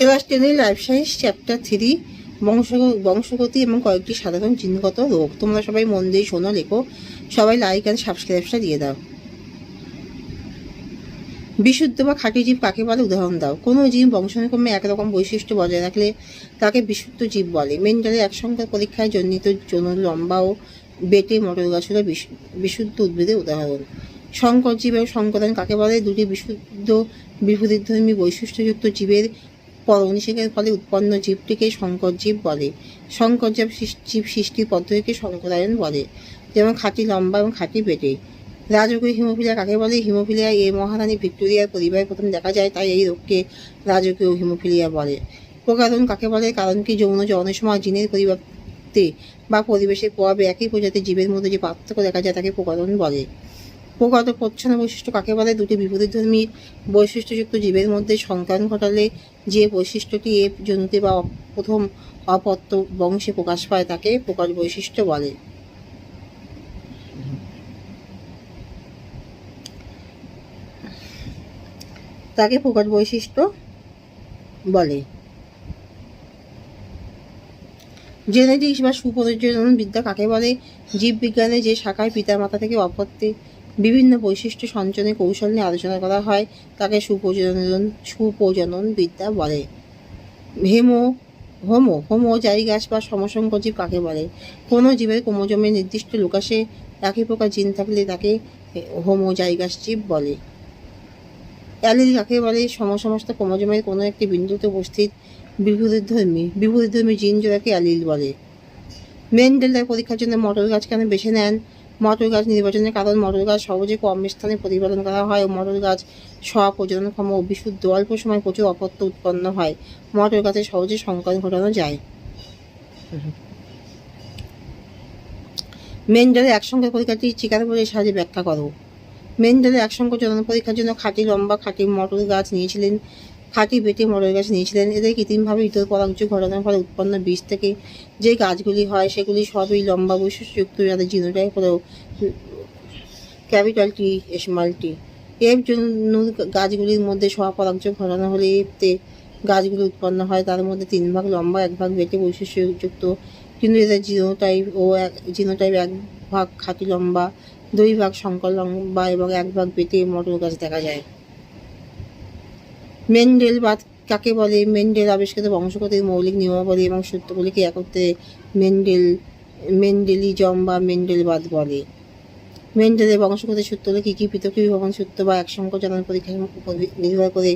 Class 10 life science chapter 3 বংশগতি এবং কয়েকটি সাধারণ জিনগত রোগ। তোমরা সবাই মন দিয়ে শোনো, লেখো। সবাই লাইক অ্যান্ড সাবস্ক্রাইবটা দিয়ে দাও। বিশুদ্ধ বা খাঁটি জীব কাকে বলে, উদাহরণ দাও। কোনো জীব বংশানুক্রমে একরকম বৈশিষ্ট্য বজায় রাখলে তাকে বিশুদ্ধ জীব বলে। মেন্ডেলের এক সংখ্যার পরীক্ষায় জন্মিত যৌন লম্বা ও বেটে মটর গাছ হল বিশুদ্ধ উদ্ভিদের উদাহরণ। সংকর জীব এবং সংকরণ কাকে বলে? দুটি বিশুদ্ধ বিপরীতধর্মী বৈশিষ্ট্যযুক্ত জীবের পরনিষেকের ফলে উৎপন্ন জীবটিকে সংকর জীব বলে। সংকর জীব সৃষ্টির পদ্ধতিকে সংকরায়ন বলে, যেমন খাঁটি লম্বা এবং খাঁটি বেটে। রাজকীয় হিমোফিলিয়া কাকে বলে? হিমোফিলিয়া এই মহারানী ভিক্টোরিয়ার পরিবারে প্রথম দেখা যায়, তাই এই রোগকে রাজকীয় হিমোফিলিয়া বলে। প্রকারণ কাকে বলে? কারণ কি যৌন জনের সময় জিনের পরিবর্তে বা পরিবেশের প্রভাবে একই প্রজাতির জীবের মধ্যে যে পার্থক্য দেখা যায় তাকে প্রকারণ বলে। প্রগত প্রচ্ছন্ন বৈশিষ্ট্য কাকে বলে? দুটি বিপরীতধর্মী বৈশিষ্ট্যযুক্ত জীবের মধ্যে সংকরণ ঘটালে যে বৈশিষ্ট্যটি এ জনুতে বা প্রথম অপত্য বংশে প্রকাশ পায় তাকে প্রকাশ বৈশিষ্ট্য বলে। তাকে প্রকাশ বৈশিষ্ট্য বলে। জেনেটিক্স বা সুপ্রজনন বিদ্যা কাকে বলে? জীববিজ্ঞানের যে শাখায় পিতামাতা থেকে অপত্যে বিভিন্ন বৈশিষ্ট্য সঞ্চনের কৌশল নিয়ে আলোচনা করা হয় তাকে সুপ্রজনন বিদ্যা বলে। হোমোজাইগাস বা সমসংকর জীব কাকে বলে? কোনো জীবের ক্রোমোজোমের নির্দিষ্ট লোকাসে একই প্রকার জিন থাকলে তাকে হোমোজাইগাস জীব বলে। অ্যালিল কাকে বলে? সমস্ত ক্রোমোজোমের কোনো একটি বিন্দুতে উপস্থিত বিপরীতধর্মী জিন জোড়াকে অ্যালিল বলে। মেন্ডেল তার পরীক্ষার জন্য মটর গাছ কেন বেছে নেন? মটর গাছ নির্বাচনের কারণ মটর গাছ সহজে কম স্থানে প্রতিপালন করা হয় ও মটর গাছ স্বপ্রজননক্ষম ও বিশুদ্ধ, অল্প সময় প্রচুর অপত্য উৎপন্ন হয়। মটর গাছে সহজে সংকরণ ঘটানো যায়। মেন্ডেলের একসঙ্গে পরীক্ষাটি চিকাগোর সাহায্যে ব্যাখ্যা করো। মেন্ডেলের একসঙ্গে জনন পরীক্ষার জন্য খাঁটি লম্বা খাঁটি মটর গাছ নিয়েছিলেন, খাঁটি বেটে মটর গাছ নিয়েছিলেন। এদের কৃত্রিমভাবে ইতর পরাগযোগ ঘটানোর ফলে উৎপন্ন বীজ থেকে যে গাছগুলি হয় সেগুলি সবই লম্বা বৈশিষ্ট্যযুক্ত, যাদের জিনোটাইপ হলো capital T small tea. F জন্য গাছগুলির মধ্যে স্বপরাগযোগ ঘটানো হলে এফতে গাছগুলি উৎপন্ন হয়, তার মধ্যে 3 ভাগ লম্বা 1 ভাগ বেটে বৈশিষ্ট্যযুক্ত, কিন্তু এদের জিনোটাইপ 1 ভাগ খাঁটি লম্বা, 2 ভাগ সংকর লম্বা এবং 1 ভাগ বেটে মটর গাছ দেখা যায়। মেন্ডেলবাদ কাকে বলে? মেন্ডেল আবিষ্কৃত বংশগতির মৌলিক নিয়মাবলী এবং সূত্রগুলিকে একত্রে মেন্ডেলিজম বা মেন্ডেলবাদ বলে। মেন্ডেলের বংশগতির সূত্রগুলি কী কী? পৃথকীভবন সূত্র বা একসঙ্গ জনন পরীক্ষার উপর নির্ভর করে